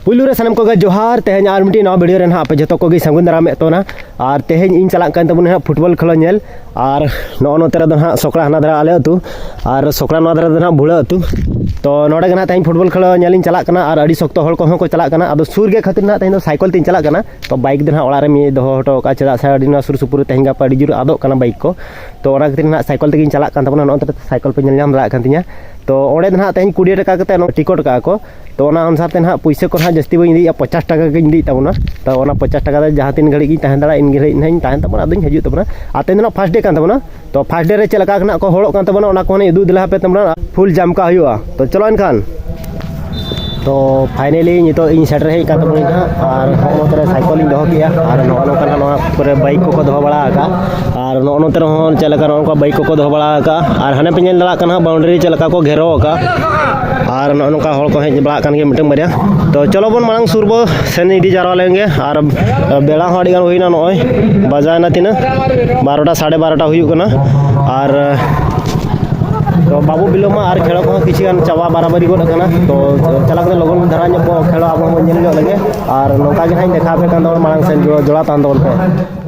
पुलू रे सानम को जोहार तेहन आर मिट्टी नवा वीडियो रे ना पे जतो को संगुन दाराम एतोना और तेहन इन चला कान तबन हा फुटबॉल खेलो नेल और नो नोते रे दो हा सोकड़ा हना दरा आले अतु और सोकड़ा नो दरा दो हा बुड़ा अतु तो नोडे गना तेहन फुटबॉल खेलो नेलिन चला कना और अडी सख्त हड़ को को चला कना अदो सुर गे खातिर ना तेहन दो साइकिल तीन चला कना तो बाइक दो हा ओड़ा रे मी दो हटो का चला सा अडी ना सुर सुपुर तेहन गा पड़ी जुर आदो कना बाइक को तो ओड़ा खातिर ना साइकिल तेगिन चला कान तबन नोते साइकिल पे नेल नाम दरा कान तिया तो ओड़े ना तेहन 20 टका कते टिकट का को तो ओना अनुसार ते ना पैसे को ना जस्ती बई इंदी 50 टका के इंदी तबना तो ओना 50 टका दे जहां तीन घड़ी की तहन दड़ा इन घड़ी नहीं तहन तबना अदुन हजू तबना आते ना फर्स्ट डे कान तबना तो फर्स्ट डे रे चलका कना को होड़ो कान तबना ओना को ने इदु दिला पे तबना फुल जाम का हुआ तो चलो इनखान तो फाइनली नितो इन सेटर हे का तबना और हम तरे साइकिल इन दो किया और नो नो कना नो पूरे बाइक को दो बड़ा का और नो नो तरे हो चलका नो को बाइक को दो बड़ा का और हने पे नेल दला कना बाउंड्री चलका को घेरो का और नौका हड़ को हेज बड़ा के मिटम बरिया तो चलो बन मांग सुरबो सेन इडी जारवा लेंगे और बेला हो अड़ी गान होइना नय बजायना तिना 12टा 12:30 हुयु कना और तो बाबू बिलोमा और खेल को किसी गान चावा बाराबारी गोड कना तो चला के लगन धरा ने को खेल अब हम नेल लगे और नौका के हाई देखा पे कान मांग सेन जोड़ा तान दो पे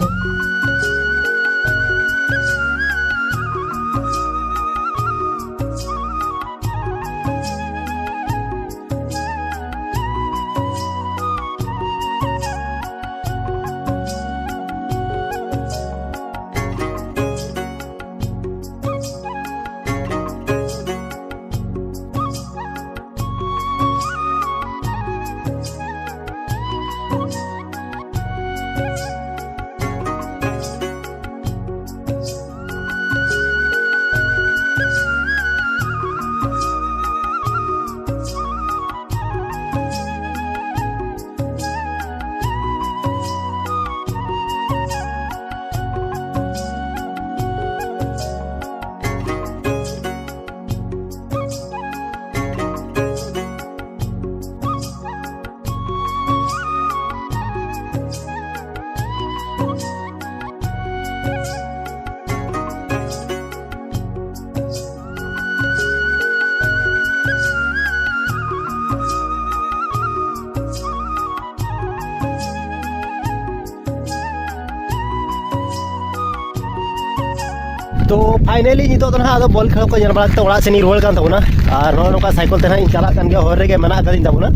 तो फाइनली नितो ना आदो बॉल खेल को जन बड़ा तो ओड़ा सेनी रोल कान तबना और नो नोका साइकिल तेना इन चला कान गया होर रे मना कादिन तबना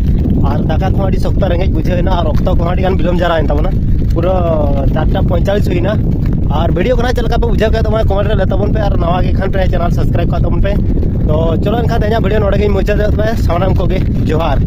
और दाका को अडी सख्त रेंगे बुझेना और रक्त को अडी गान बिलम जरा इन तबना पूरा 4:45 हुईना और वीडियो कना चलका पे बुझा के तमा कमेंट रे तबन पे और नवा के खान पे चैनल सब्सक्राइब का तबन पे तो चलो इनका तेजा वीडियो नोडे के मुचाद पे सामनाम को के जोहार।